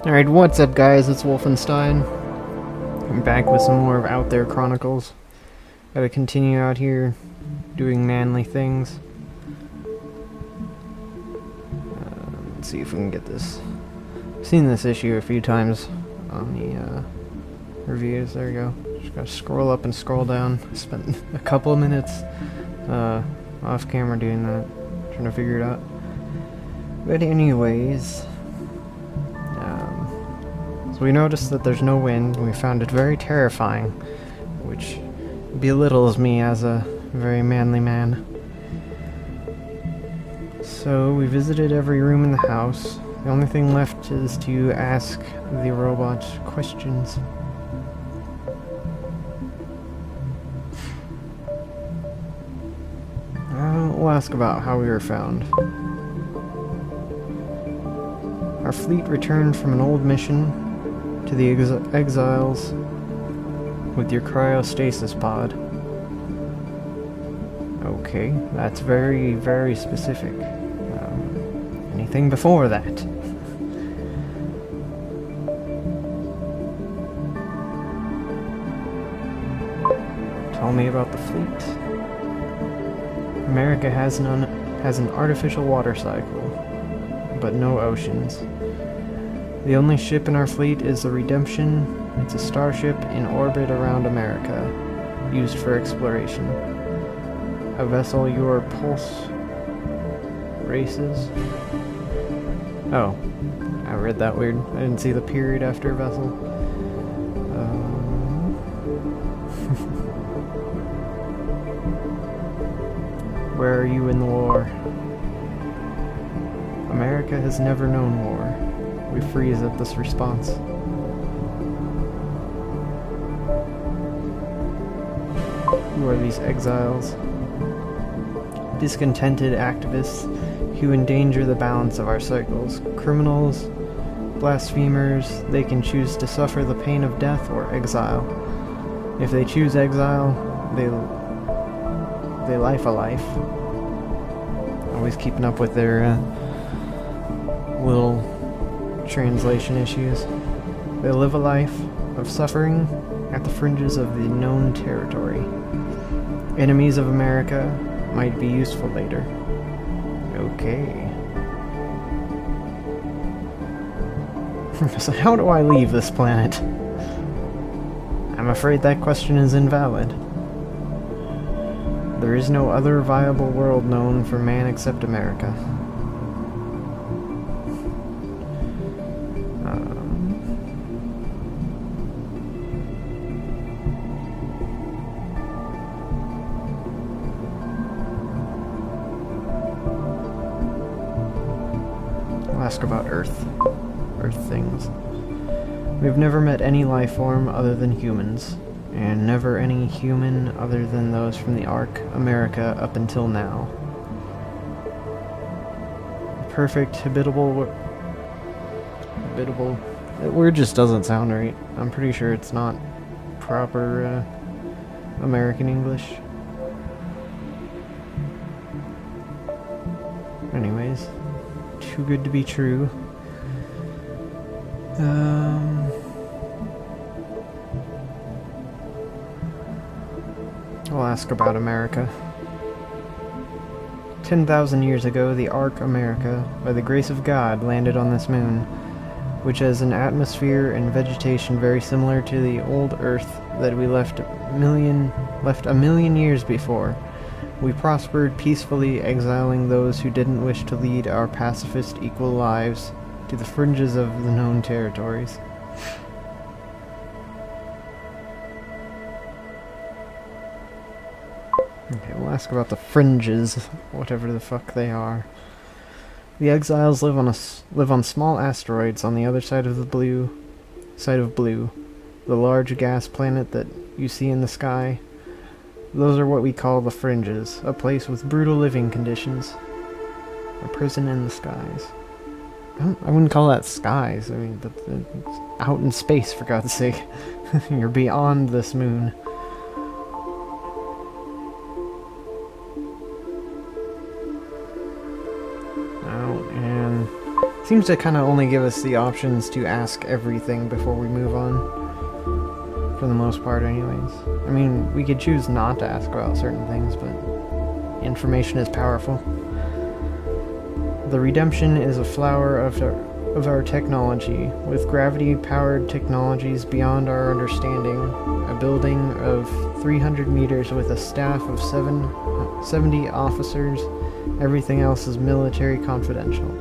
Alright, what's up guys, it's Wolfenstein. I'm back with some more of There Chronicles. Gotta continue out here doing manly things. Let's see if we can get this. I've seen this issue a few times on the reviews. There we go. Just gotta scroll up and scroll down. I spent a couple of minutes off camera doing that, trying to figure it out. But anyways, so we noticed that there's no wind, and we found it very terrifying, which belittles me as a very manly man. So we visited every room in the house. The only thing left is to ask the robot questions. We'll ask about how we were found. Our fleet returned from an old mission to the exiles with your cryostasis pod. Okay, that's very, very specific. Anything before that? Tell me about the fleet. America has an artificial water cycle, but no oceans. The only ship in our fleet is the Redemption. It's a starship in orbit around America, used for exploration. A vessel your pulse races. Oh, I read that weird. I didn't see the period after vessel. Where are you in the war? America has never known war. We freeze at this response. Who are these exiles? Discontented activists who endanger the balance of our cycles. Criminals, blasphemers, they can choose to suffer the pain of death or exile. If they choose exile, they life a life. Always keeping up with their little translation issues. They live a life of suffering at the fringes of the known territory. Enemies of America might be useful later. Okay. So how do I leave this planet? I'm afraid that question is invalid. There is no other viable world known for man except America. I'll ask about Earth things. We've never met any life form other than humans, and never any human other than those from the Ark America up until now. Perfect habitable. That word just doesn't sound right. I'm pretty sure it's not proper American English. Anyways, too good to be true. I'll ask about America. 10,000 years ago, the Ark America, by the grace of God, landed on this moon, which has an atmosphere and vegetation very similar to the old Earth that we left a million years before. We prospered peacefully, exiling those who didn't wish to lead our pacifist, equal lives to the fringes of the known territories. Okay, we'll ask about the fringes, whatever the fuck they are. The exiles live on small asteroids on the other side of Blue, the large gas planet that you see in the sky. Those are what we call the fringes, a place with brutal living conditions. A prison in the skies. I wouldn't call that skies. I mean, it's out in space, for God's sake. You're beyond this moon. Oh, and seems to kind of only give us the options to ask everything before we move on. For the most part, anyways. I mean, we could choose not to ask about certain things, but information is powerful. The redemption is a flower of our technology, with gravity-powered technologies beyond our understanding. A building of 300 meters with a staff of 70 officers. Everything else is military confidential.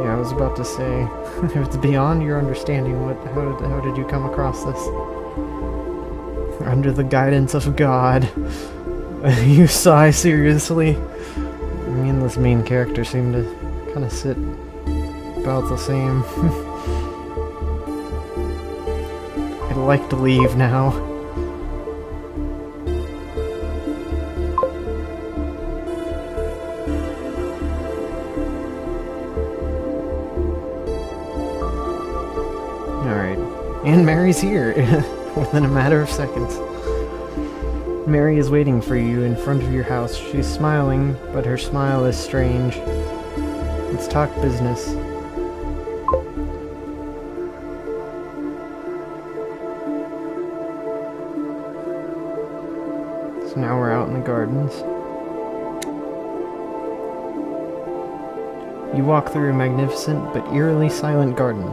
Yeah, I was about to say, if it's beyond your understanding, how did you come across this? Under the guidance of God. You sigh seriously. Me and this main character seem to kind of sit about the same. I'd like to leave now. Alright. And Mary's here. Within a matter of seconds. Mary is waiting for you in front of your house. She's smiling, but her smile is strange. Let's talk business. So now we're out in the gardens. You walk through a magnificent but eerily silent garden.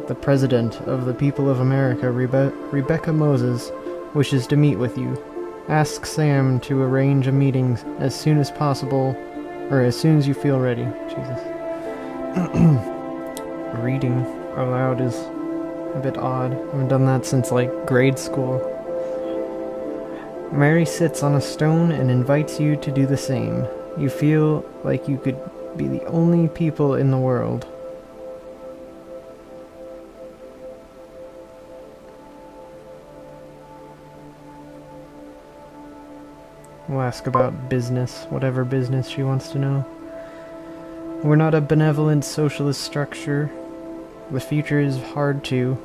The President of the People of America, Rebecca Moses, wishes to meet with you. Ask Sam to arrange a meeting as soon as possible, or as soon as you feel ready. Jesus. Reading aloud is a bit odd. I haven't done that since, like, grade school. Mary sits on a stone and invites you to do the same. You feel like you could be the only people in the world. We'll ask about business, whatever business she wants to know. We're not a benevolent socialist structure. The future is hard to,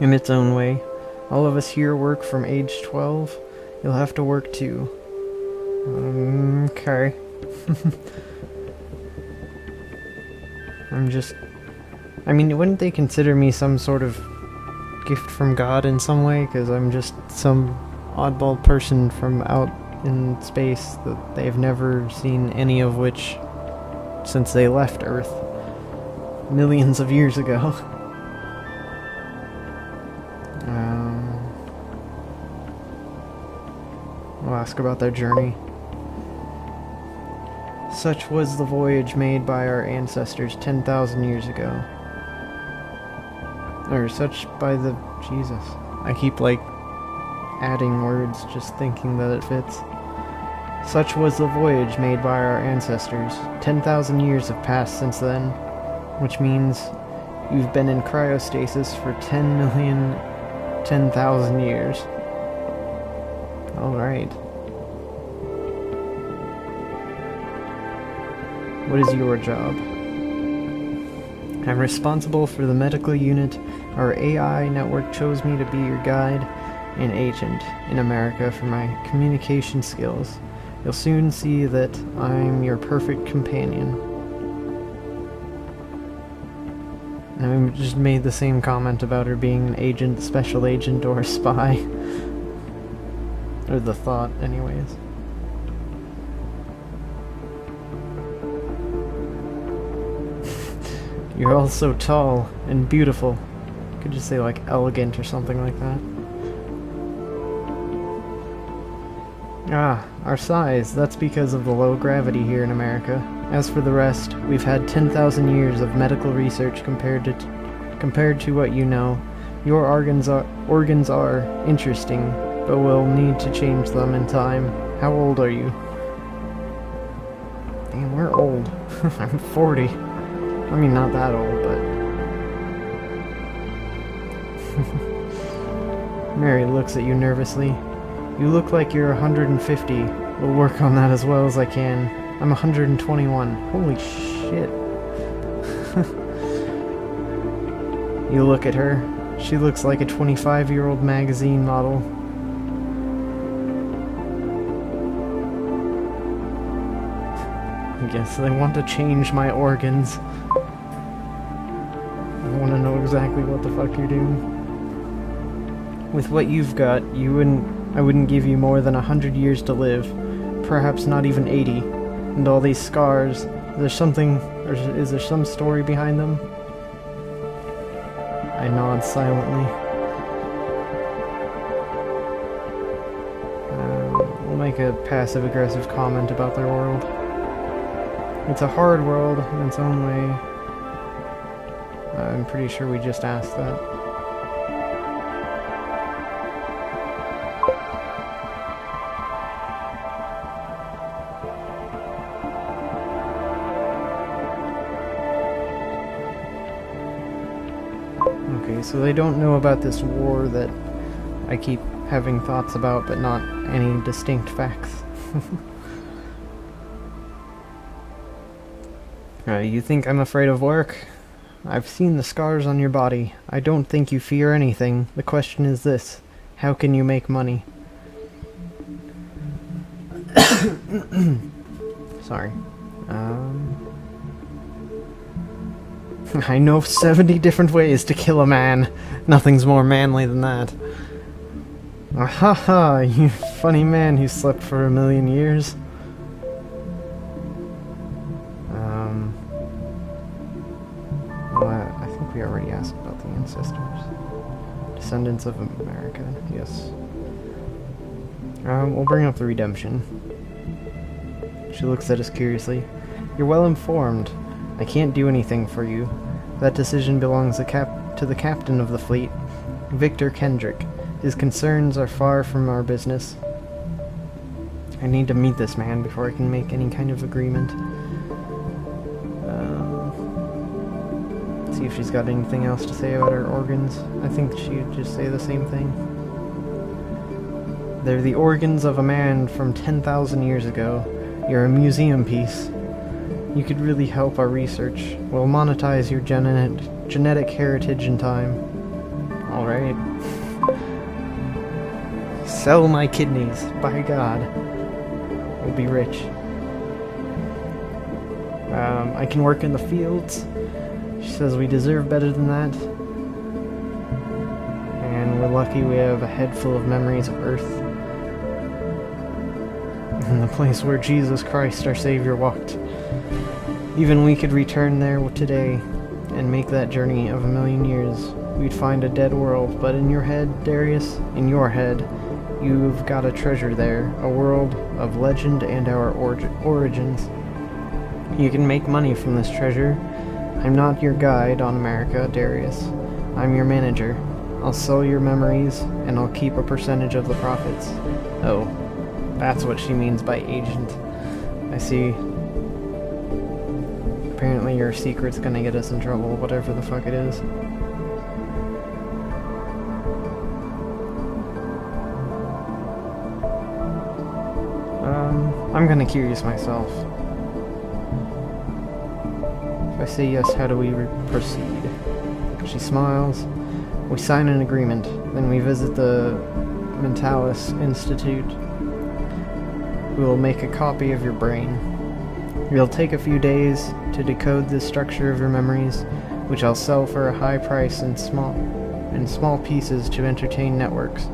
in its own way. All of us here work from age 12. You'll have to work too. Okay. I mean, wouldn't they consider me some sort of gift from God in some way? Because I'm just some oddball person from out in space that they've never seen any of which since they left Earth millions of years ago. We'll ask about their journey. Such was the voyage made by our ancestors 10,000 years ago. Or such by the... Jesus. I keep, like, adding words just thinking that it fits. Such was the voyage made by our ancestors. 10,000 years have passed since then, which means you've been in cryostasis for 10,000 years. Alright. What is your job? I'm responsible for the medical unit. Our AI network chose me to be your guide and agent in America for my communication skills. You'll soon see that I'm your perfect companion. And I just made the same comment about her being an agent, special agent, or a spy. Or the thought, anyways. You're all so tall and beautiful. You could just say, like, elegant or something like that. Ah, our size. That's because of the low gravity here in America. As for the rest, we've had 10,000 years of medical research compared to what you know. Your organs are interesting, but we'll need to change them in time. How old are you? Damn, we're old. I'm 40. I mean, not that old, but... Mary looks at you nervously. You look like you're 150. We'll work on that as well as I can. I'm 121. Holy shit. You look at her. She looks like a 25-year-old magazine model. I guess they want to change my organs. I want to know exactly what the fuck you're doing. With what you've got, I wouldn't give you more than 100 years to live. Perhaps not even 80. And all these scars, is there some story behind them? I nod silently. We'll make a passive-aggressive comment about their world. It's a hard world in its own way. I'm pretty sure we just asked that. Okay, so they don't know about this war that I keep having thoughts about, but not any distinct facts. You think I'm afraid of work? I've seen the scars on your body. I don't think you fear anything. The question is this: how can you make money? Sorry. I know 70 different ways to kill a man. Nothing's more manly than that. Ahaha, you funny man who slept for 1,000,000 years. Well, I think we already asked about the ancestors. Descendants of America, yes. We'll bring up the redemption. She looks at us curiously. You're well informed. I can't do anything for you. That decision belongs to the captain of the fleet, Victor Kendrick. His concerns are far from our business. I need to meet this man before I can make any kind of agreement. See if she's got anything else to say about her organs. I think she'd just say the same thing. They're the organs of a man from 10,000 years ago. You're a museum piece. You could really help our research. We'll monetize your genetic heritage in time. Alright. Sell my kidneys. By God. We'll be rich. I can work in the fields. She says we deserve better than that. And we're lucky we have a head full of memories of Earth. And the place where Jesus Christ, our Savior, walked. Even we could return there today and make that journey of 1,000,000 years. We'd find a dead world, but in your head, Darius, in your head, you've got a treasure there, a world of legend and our origins. You can make money from this treasure. I'm not your guide on America, Darius. I'm your manager. I'll sell your memories, and I'll keep a percentage of the profits. Oh, that's what she means by agent. I see. Apparently your secret's gonna get us in trouble, whatever the fuck it is. I'm gonna curious myself. If I say yes, how do we proceed? She smiles. We sign an agreement. Then we visit the Mentalis Institute. We will make a copy of your brain. It'll take a few days to decode the structure of your memories, which I'll sell for a high price in small pieces to entertainment networks.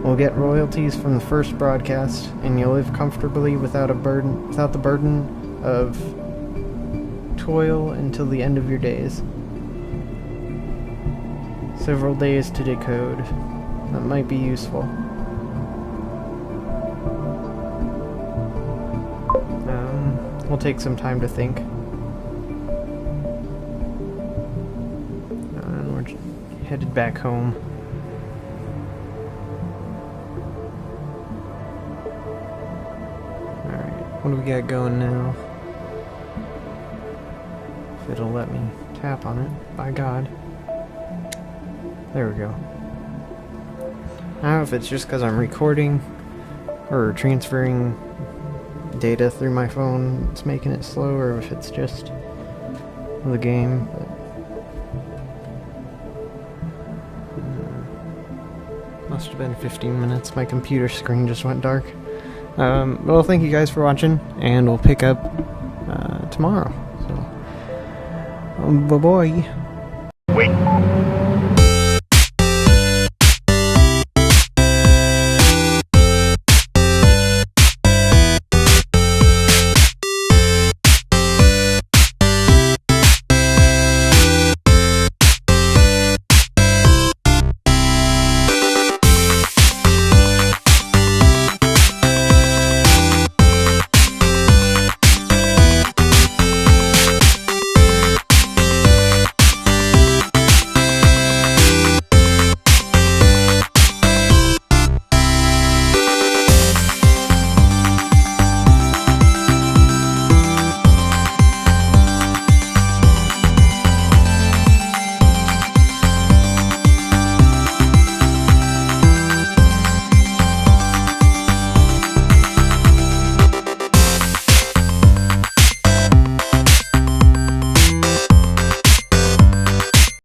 We'll get royalties from the first broadcast, and you'll live comfortably without the burden of toil until the end of your days. Several days to decode. That might be useful. We'll take some time to think. And we're headed back home. Alright, what do we got going now? If it'll let me tap on it, by God. There we go. I don't know if it's just because I'm recording or transferring data through my phone, it's making it slow, or if it's just the game. But must have been 15 minutes. My computer screen just went dark. Well, thank you guys for watching, and we'll pick up tomorrow. So, bye-bye.